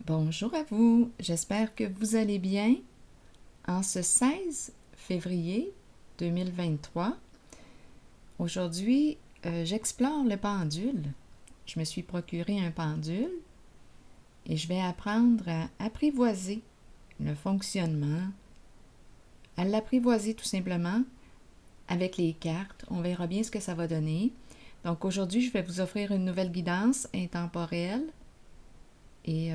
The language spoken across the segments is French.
Bonjour à vous, j'espère que vous allez bien. En ce 16 février 2023, aujourd'hui, j'explore le pendule. Je me suis procuré un pendule et je vais apprendre à apprivoiser le fonctionnement, à l'apprivoiser tout simplement avec les cartes. On verra bien ce que ça va donner. Donc aujourd'hui, je vais vous offrir une nouvelle guidance intemporelle. Et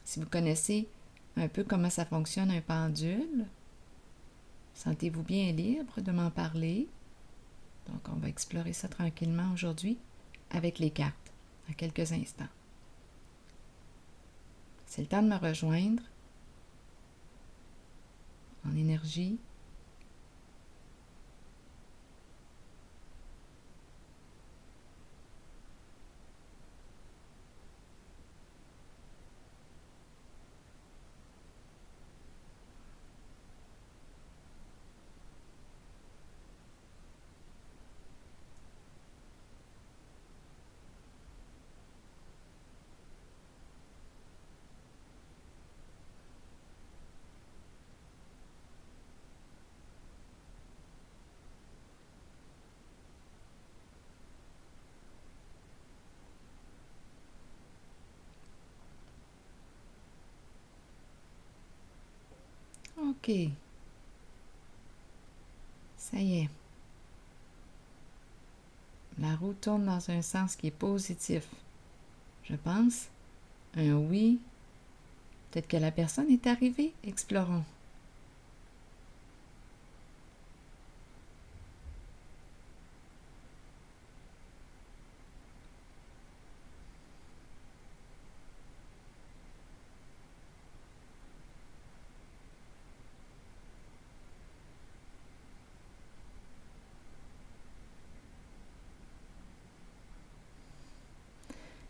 si vous connaissez un peu comment ça fonctionne un pendule, sentez-vous bien libre de m'en parler. Donc on va explorer ça tranquillement aujourd'hui avec les cartes, dans quelques instants. C'est le temps de me rejoindre en énergie. OK. Ça y est. La roue tourne dans un sens qui est positif. Je pense. Un oui. Peut-être que la personne est arrivée. Explorons.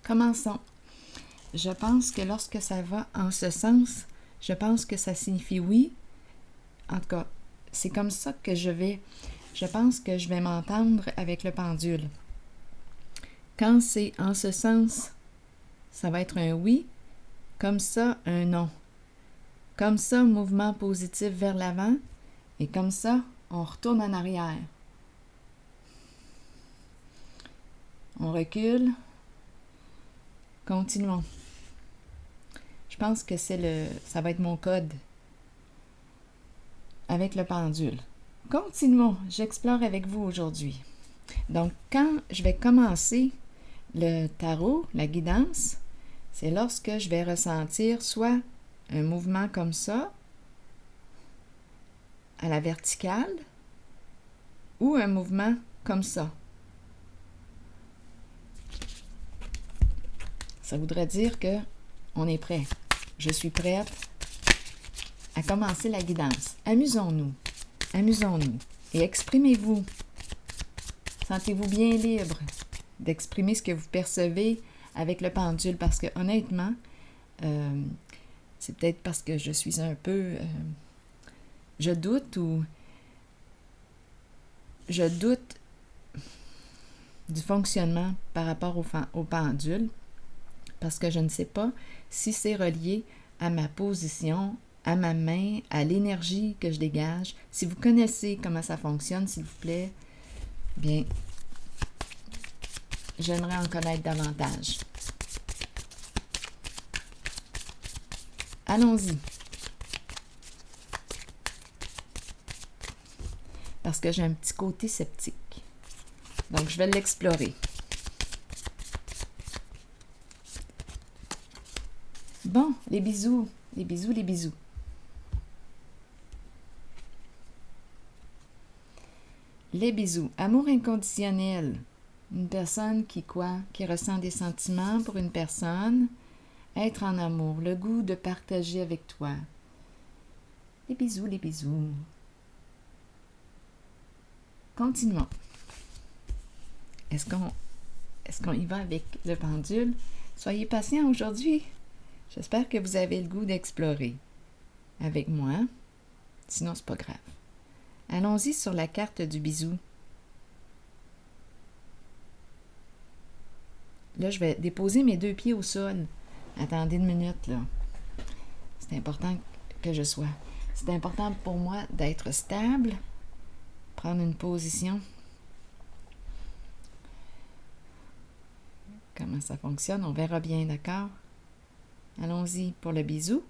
Commençons. Je pense que lorsque ça va en ce sens, je pense que ça signifie oui. En tout cas, c'est comme ça que je pense que je vais m'entendre avec le pendule. Quand c'est en ce sens, ça va être un oui. Comme ça, un non. Comme ça, mouvement positif vers l'avant. Et comme ça, on retourne en arrière. On recule. Continuons. Je pense que ça va être mon code avec le pendule. Continuons. J'explore avec vous aujourd'hui. Donc, quand je vais commencer le tarot, la guidance, c'est lorsque je vais ressentir soit un mouvement comme ça, à la verticale, ou un mouvement comme ça. Ça voudrait dire que on est prêt. Je suis prête à commencer la guidance. Amusons-nous. Amusons-nous. Et exprimez-vous. Sentez-vous bien libre d'exprimer ce que vous percevez avec le pendule parce que honnêtement, c'est peut-être parce que je suis un peu... je doute du fonctionnement par rapport au pendule parce que je ne sais pas si c'est relié à ma position, à ma main, à l'énergie que je dégage. Si vous connaissez comment ça fonctionne, s'il vous plaît, bien, j'aimerais en connaître davantage. Allons-y. Parce que j'ai un petit côté sceptique. Donc, je vais l'explorer. Bon, les bisous, les bisous, les bisous. Les bisous. Amour inconditionnel. Une personne qui ressent des sentiments pour une personne. Être en amour. Le goût de partager avec toi. Les bisous, les bisous. Continuons. Est-ce qu'on y va avec le pendule? Soyez patients aujourd'hui. J'espère que vous avez le goût d'explorer avec moi. Sinon, c'est pas grave. Allons-y sur la carte du bisou. Là, je vais déposer mes 2 pieds au sol. Attendez une minute, là. C'est important que je sois. C'est important pour moi d'être stable. Prendre une position. Comment ça fonctionne? On verra bien, d'accord? Allons-y pour le bisou.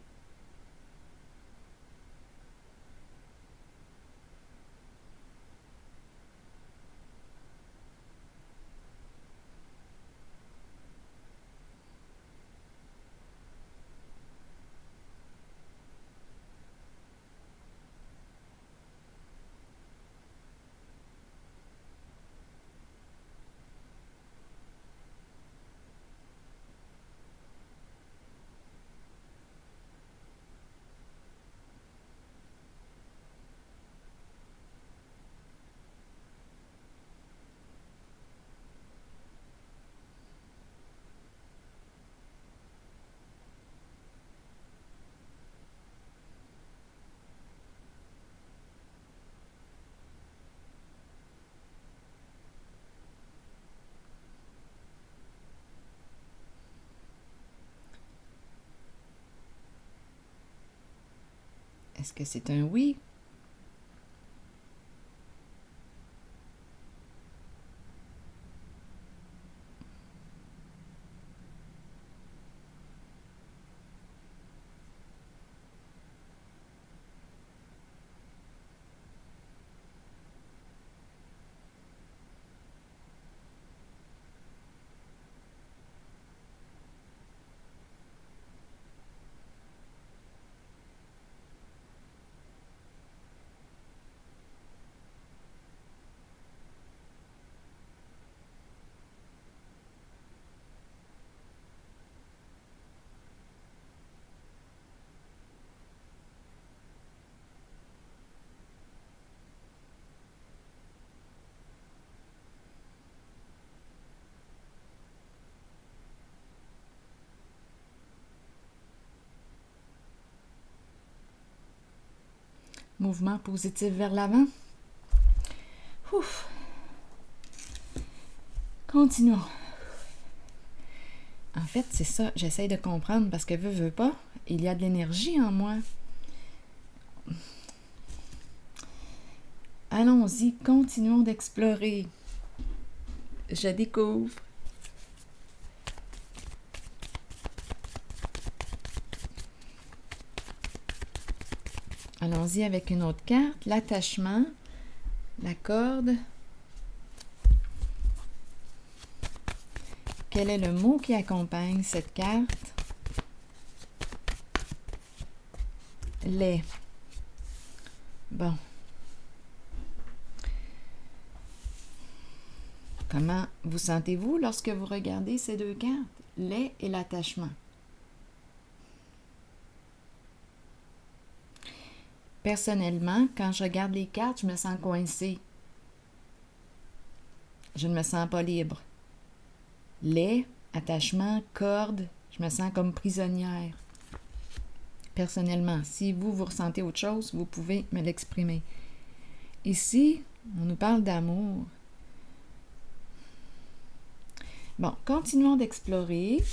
Est-ce que c'est un oui? Mouvement positif vers l'avant. Ouf. Continuons. En fait, c'est ça, j'essaye de comprendre parce que veux pas, il y a de l'énergie en moi. Allons-y, continuons d'explorer. Je découvre. Allons-y avec une autre carte, l'attachement, la corde. Quel est le mot qui accompagne cette carte? Les. Bon. Comment vous sentez-vous lorsque vous regardez ces deux cartes? Les et l'attachement. Personnellement, quand je regarde les cartes, je me sens coincée. Je ne me sens pas libre. Les, attachement, corde, je me sens comme prisonnière. Personnellement, si vous ressentez autre chose, vous pouvez me l'exprimer. Ici, on nous parle d'amour. Bon, continuons d'explorer.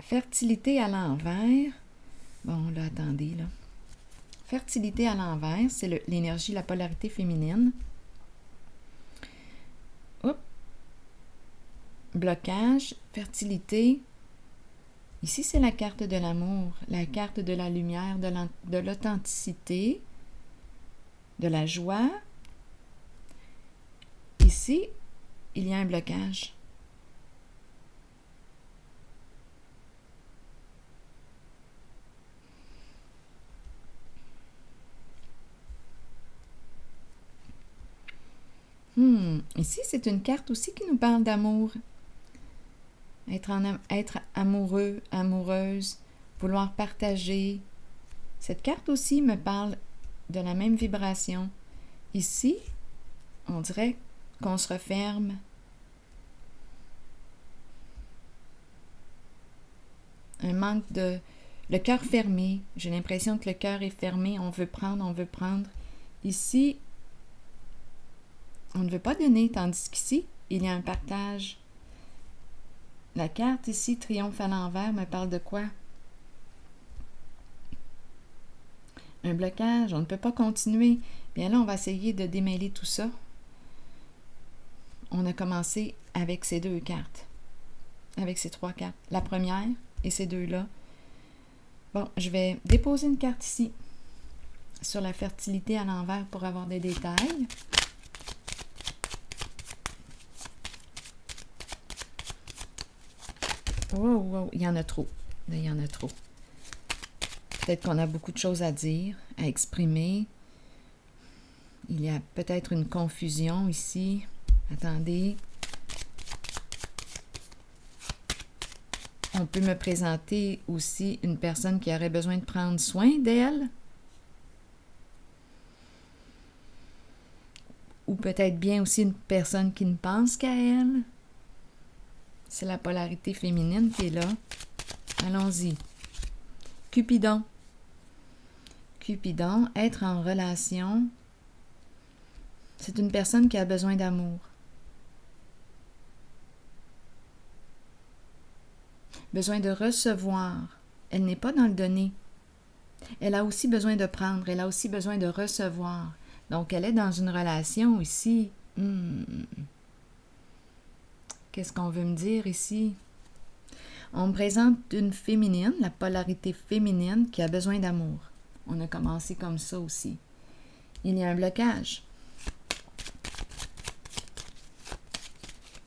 Fertilité à l'envers. Bon, là, attendez, là. Fertilité à l'envers, c'est l'énergie, la polarité féminine. Oups. Blocage, fertilité. Ici, c'est la carte de l'amour, la carte de la lumière, de l'authenticité, de la joie. Ici, il y a un blocage. Ici, c'est une carte aussi qui nous parle d'amour. Être amoureux, amoureuse, vouloir partager. Cette carte aussi me parle de la même vibration. Ici, on dirait qu'on se referme. Un manque de... Le cœur fermé. J'ai l'impression que le cœur est fermé. On veut prendre. Ici, On ne veut pas donner, tandis qu'ici, il y a un partage. La carte ici, triomphe à l'envers, me parle de quoi? Un blocage, on ne peut pas continuer. Bien là, on va essayer de démêler tout ça. On a commencé avec ces 2 cartes, avec ces 3 cartes. La première et ces 2-là. Bon, je vais déposer une carte ici, sur la fertilité à l'envers pour avoir des détails. Wow, wow, il y en a trop. Il y en a trop. Peut-être qu'on a beaucoup de choses à dire, à exprimer. Il y a peut-être une confusion ici. Attendez. On peut me présenter aussi une personne qui aurait besoin de prendre soin d'elle. Ou peut-être bien aussi une personne qui ne pense qu'à elle. C'est la polarité féminine qui est là. Allons-y. Cupidon. Cupidon, être en relation, c'est une personne qui a besoin d'amour. Besoin de recevoir. Elle n'est pas dans le donner. Elle a aussi besoin de prendre. Elle a aussi besoin de recevoir. Donc, elle est dans une relation ici. Qu'est-ce qu'on veut me dire ici? On me présente une féminine, la polarité féminine, qui a besoin d'amour. On a commencé comme ça aussi. Il y a un blocage.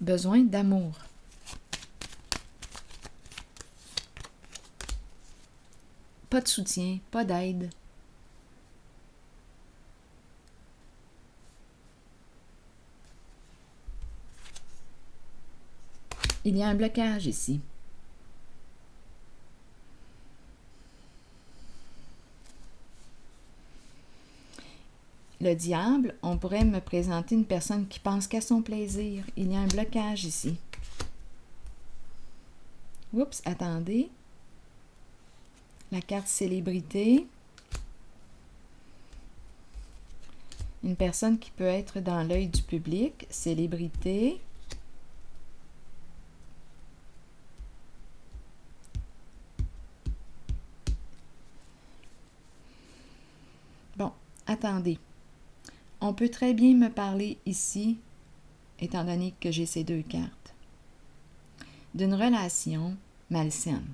Besoin d'amour. Pas de soutien, pas d'aide. Il y a un blocage ici. Le diable, on pourrait me présenter une personne qui pense qu'à son plaisir. Il y a un blocage ici. Oups, attendez. La carte célébrité. Une personne qui peut être dans l'œil du public. Célébrité. Bon, attendez. On peut très bien me parler ici, étant donné que j'ai ces 2 cartes, d'une relation malsaine.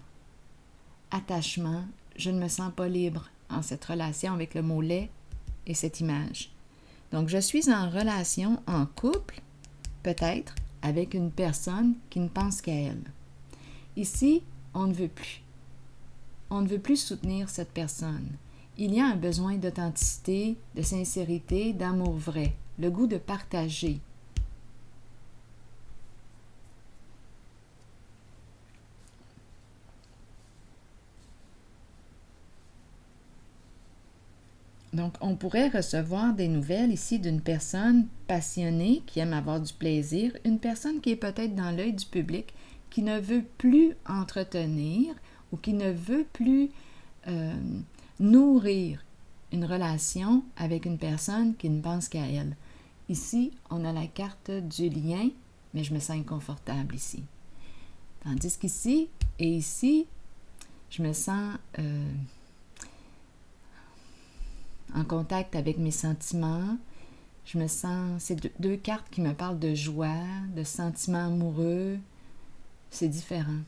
Attachement, je ne me sens pas libre en cette relation avec le mot lait et cette image. Donc, je suis en relation, en couple, peut-être, avec une personne qui ne pense qu'à elle. Ici, on ne veut plus. On ne veut plus soutenir cette personne. Il y a un besoin d'authenticité, de sincérité, d'amour vrai, le goût de partager. Donc, on pourrait recevoir des nouvelles ici d'une personne passionnée qui aime avoir du plaisir, une personne qui est peut-être dans l'œil du public, qui ne veut plus entretenir ou qui ne veut plus nourrir une relation avec une personne qui ne pense qu'à elle. Ici, on a la carte du lien, mais je me sens inconfortable ici. Tandis qu'ici et ici, je me sens en contact avec mes sentiments. Je me sens... C'est 2 cartes qui me parlent de joie, de sentiments amoureux. C'est différent.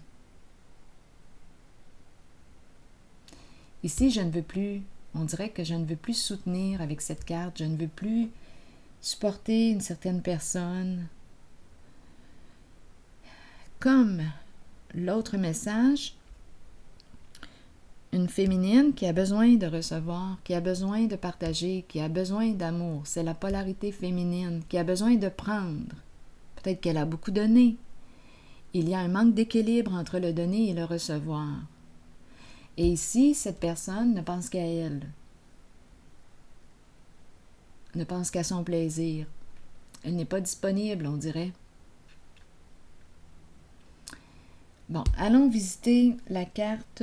Ici, je ne veux plus... On dirait que je ne veux plus soutenir avec cette carte. Je ne veux plus supporter une certaine personne. Comme l'autre message, une féminine qui a besoin de recevoir, qui a besoin de partager, qui a besoin d'amour. C'est la polarité féminine, qui a besoin de prendre. Peut-être qu'elle a beaucoup donné. Il y a un manque d'équilibre entre le donner et le recevoir. Et ici, cette personne ne pense qu'à elle. Ne pense qu'à son plaisir. Elle n'est pas disponible, on dirait. Bon, allons visiter la carte...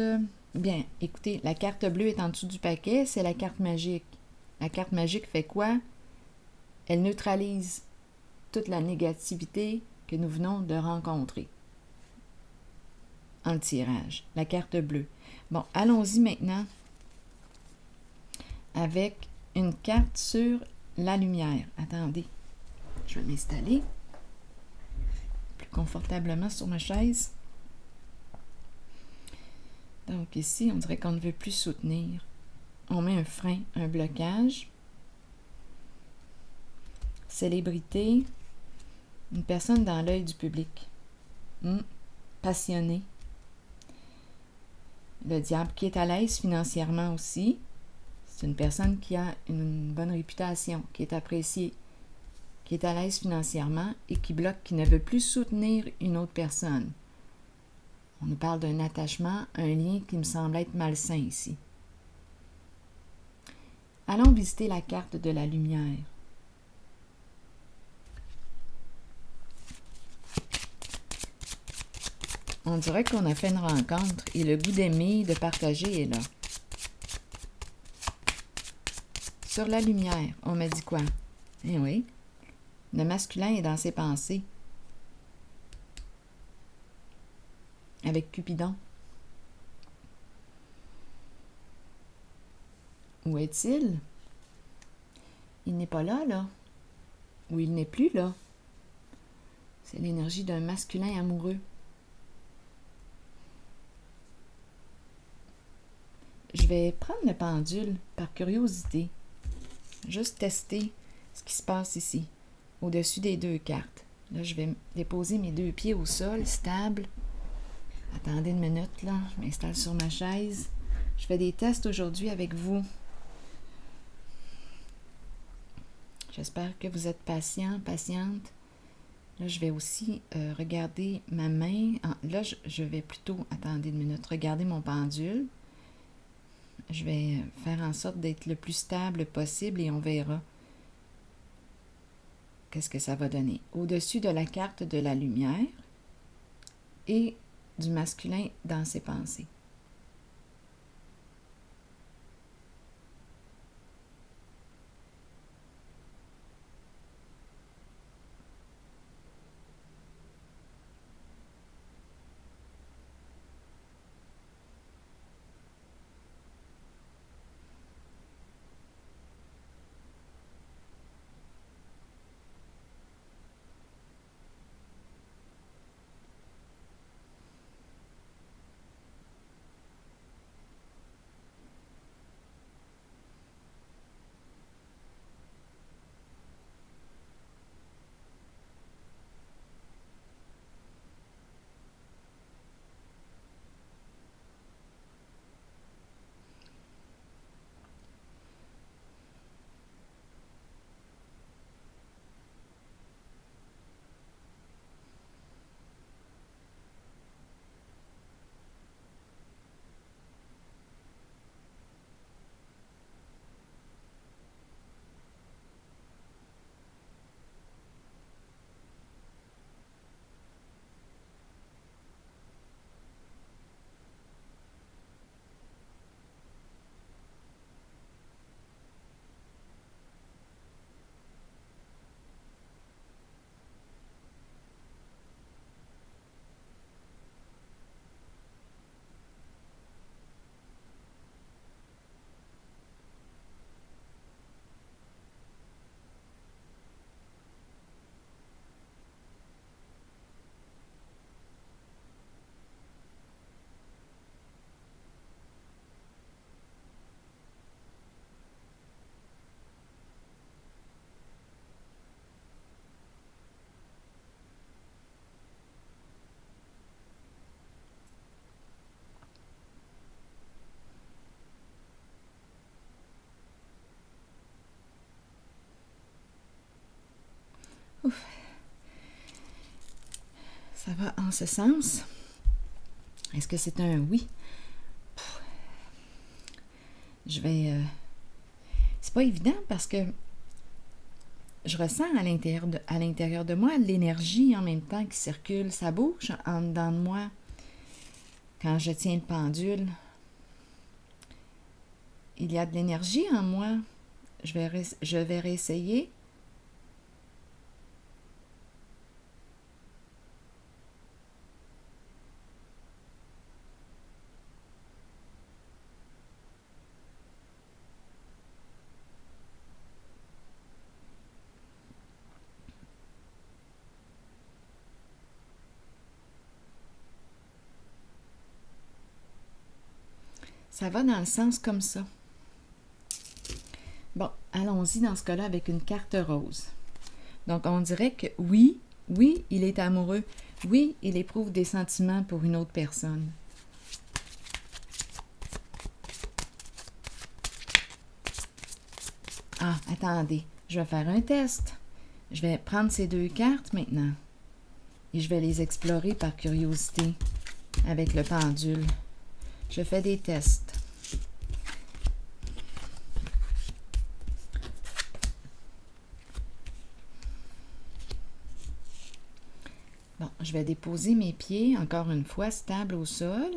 Bien, écoutez, la carte bleue est en dessous du paquet, c'est la carte magique. La carte magique fait quoi? Elle neutralise toute la négativité que nous venons de rencontrer en le tirage. La carte bleue. Bon, allons-y maintenant avec une carte sur la lumière. Attendez, je vais m'installer plus confortablement sur ma chaise. Donc ici, on dirait qu'on ne veut plus soutenir. On met un frein, un blocage. Célébrité, une personne dans l'œil du public. Passionné. Le diable qui est à l'aise financièrement aussi. C'est une personne qui a une bonne réputation, qui est appréciée, qui est à l'aise financièrement et qui bloque, qui ne veut plus soutenir une autre personne. On nous parle d'un attachement, un lien qui me semble être malsain ici. Allons visiter la carte de la lumière. On dirait qu'on a fait une rencontre et le goût d'aimer, de partager est là. Sur la lumière, on m'a dit quoi? Eh oui, le masculin est dans ses pensées. Avec Cupidon. Où est-il? Il n'est pas là, là. Ou il n'est plus là. C'est l'énergie d'un masculin amoureux. Je vais prendre le pendule par curiosité. Juste tester ce qui se passe ici, au-dessus des deux cartes. Là, je vais déposer mes deux pieds au sol, stable. Attendez une minute, là. Je m'installe sur ma chaise. Je fais des tests aujourd'hui avec vous. J'espère que vous êtes patient, patiente. Là, je vais aussi regarder ma main. Là, je vais plutôt, attendez une minute, regarder mon pendule. Je vais faire en sorte d'être le plus stable possible et on verra qu'est-ce que ça va donner. Au-dessus de la carte de la lumière et du masculin dans ses pensées. Ouf. Ça va en ce sens? Est-ce que c'est un oui? Je vais... C'est pas évident parce que je ressens à l'intérieur de moi l'énergie en même temps qui circule. Ça bouge en dedans de moi quand je tiens le pendule. Il y a de l'énergie en moi. Je vais réessayer. Ça va dans le sens comme ça. Bon, allons-y dans ce cas-là avec une carte rose. Donc, on dirait que oui, il est amoureux. Oui, il éprouve des sentiments pour une autre personne. Ah, attendez, je vais faire un test. Je vais prendre ces deux cartes maintenant et je vais les explorer par curiosité avec le pendule. Je fais des tests. Bon, je vais déposer mes pieds, encore une fois, stables au sol.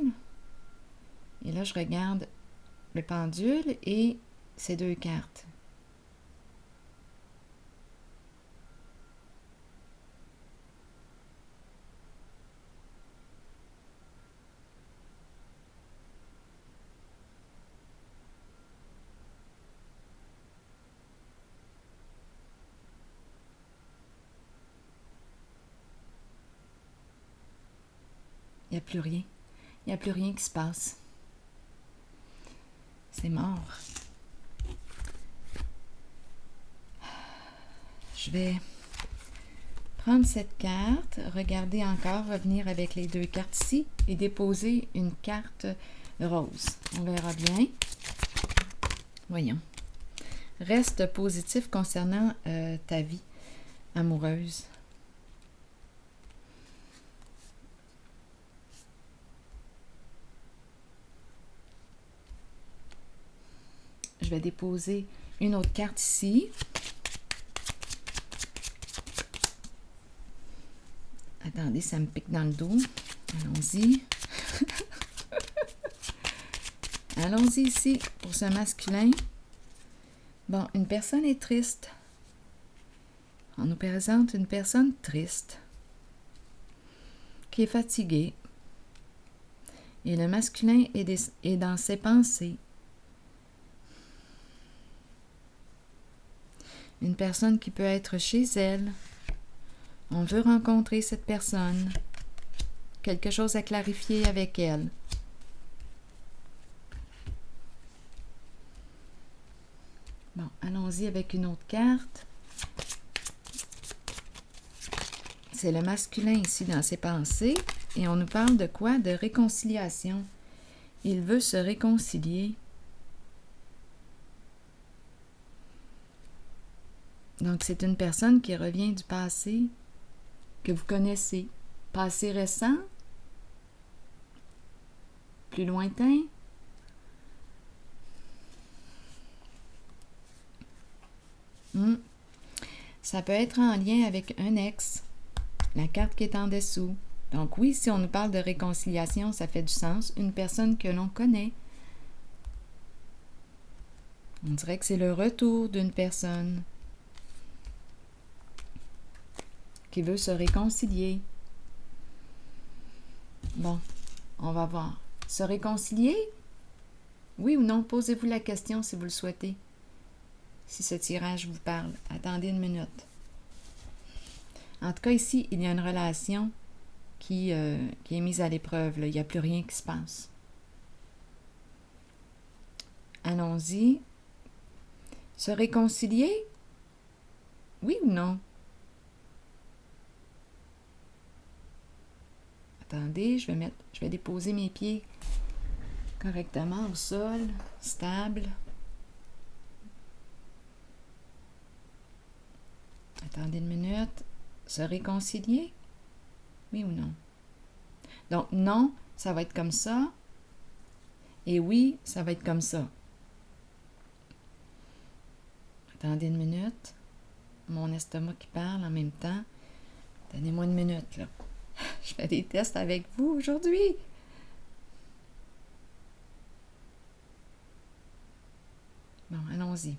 Et là, je regarde le pendule et ces deux cartes. Il n'y a plus rien. Il n'y a plus rien qui se passe. C'est mort. Je vais prendre cette carte, regarder encore, revenir avec les deux cartes ici et déposer une carte rose. On verra bien. Voyons. Reste positif concernant ta vie amoureuse. Je vais déposer une autre carte ici. Attendez, ça me pique dans le dos. Allons-y. Allons-y ici pour ce masculin. Bon, une personne est triste. On nous présente une personne triste qui est fatiguée. Et le masculin est dans ses pensées. Une personne qui peut être chez elle. On veut rencontrer cette personne. Quelque chose à clarifier avec elle. Bon, allons-y avec une autre carte. C'est le masculin ici dans ses pensées. Et on nous parle de quoi? De réconciliation. Il veut se réconcilier. Donc, c'est une personne qui revient du passé, que vous connaissez. Passé récent, plus lointain. Ça peut être en lien avec un ex, la carte qui est en dessous. Donc oui, si on nous parle de réconciliation, ça fait du sens. Une personne que l'on connaît. On dirait que c'est le retour d'une personne qui veut se réconcilier. Bon, on va voir. Se réconcilier? Oui ou non? Posez-vous la question si vous le souhaitez. Si ce tirage vous parle. Attendez une minute. En tout cas, ici, il y a une relation qui est mise à l'épreuve. Il n'y a plus rien qui se passe. Allons-y. Se réconcilier? Oui ou non? Attendez, je vais déposer mes pieds correctement au sol, stable. Attendez une minute. Se réconcilier? Oui ou non? Donc, non, ça va être comme ça. Et oui, ça va être comme ça. Attendez une minute. Mon estomac qui parle en même temps. Donnez-moi une minute, là. Je fais des tests avec vous aujourd'hui. Bon, allons-y.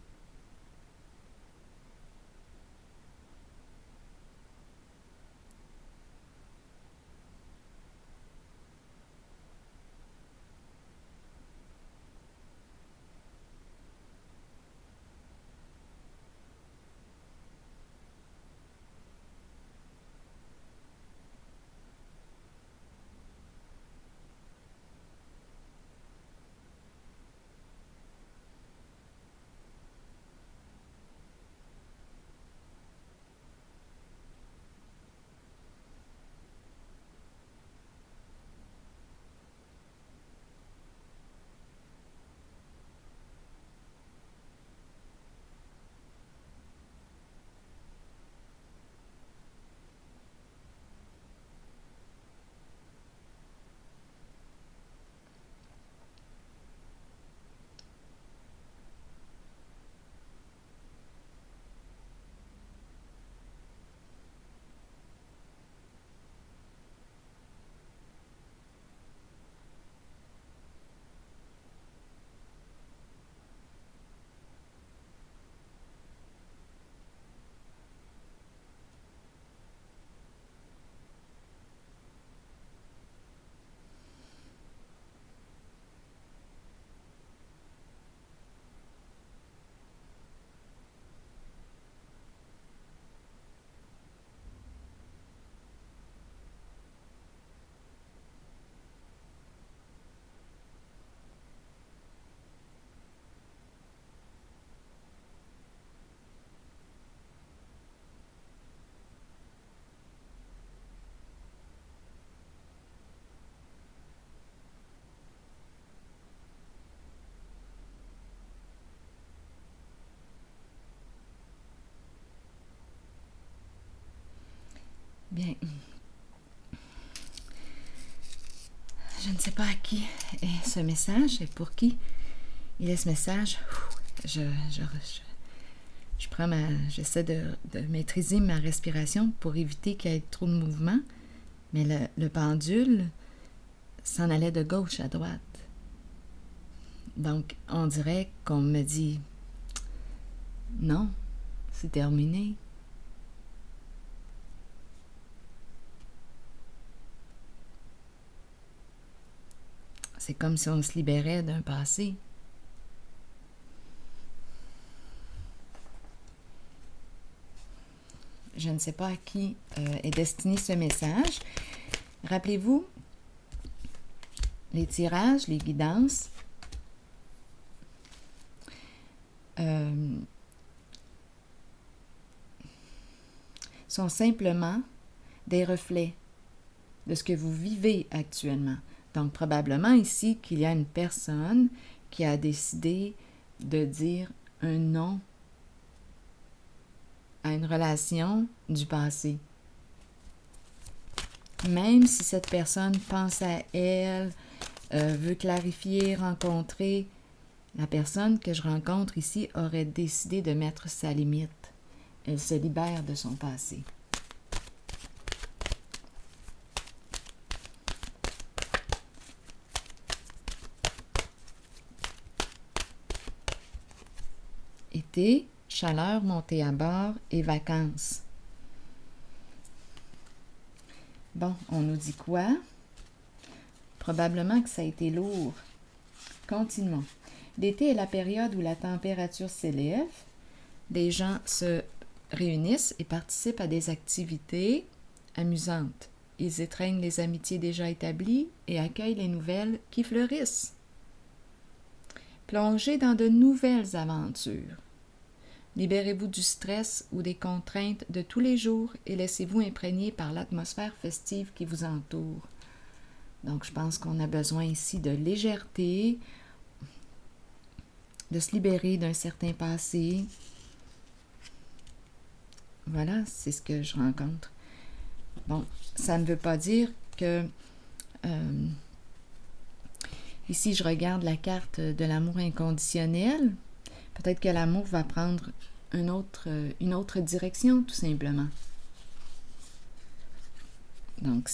Bien, je ne sais pas à qui est ce message et pour qui il est ce message. J'essaie de maîtriser ma respiration pour éviter qu'il y ait trop de mouvement, mais le pendule s'en allait de gauche à droite. Donc, on dirait qu'on me dit « Non, c'est terminé. » C'est comme si on se libérait d'un passé. Je ne sais pas à qui est destiné ce message. Rappelez-vous, les tirages, les guidances, sont simplement des reflets de ce que vous vivez actuellement. Donc, probablement ici qu'il y a une personne qui a décidé de dire un non à une relation du passé. Même si cette personne pense à elle, veut clarifier, rencontrer, la personne que je rencontre ici aurait décidé de mettre sa limite. Elle se libère de son passé. Été, chaleur, montée à bord et vacances. Bon, on nous dit quoi? Probablement que ça a été lourd. Continuons. L'été est la période où la température s'élève. Des gens se réunissent et participent à des activités amusantes. Ils étreignent les amitiés déjà établies et accueillent les nouvelles qui fleurissent. Plongez dans de nouvelles aventures. Libérez-vous du stress ou des contraintes de tous les jours et laissez-vous imprégner par l'atmosphère festive qui vous entoure. Donc, je pense qu'on a besoin ici de légèreté, de se libérer d'un certain passé. Voilà, c'est ce que je rencontre. Bon, ça ne veut pas dire que... ici, je regarde la carte de l'amour inconditionnel. Peut-être que l'amour va prendre une autre direction, tout simplement. Donc,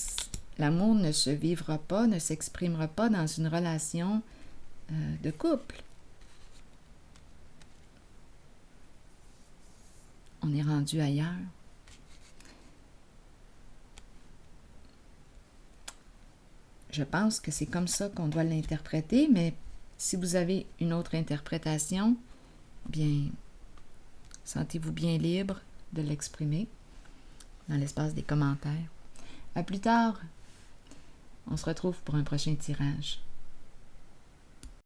l'amour ne se vivra pas, ne s'exprimera pas dans une relation de couple. On est rendu ailleurs. Je pense que c'est comme ça qu'on doit l'interpréter, mais si vous avez une autre interprétation, bien, sentez-vous bien libre de l'exprimer dans l'espace des commentaires. À plus tard. On se retrouve pour un prochain tirage.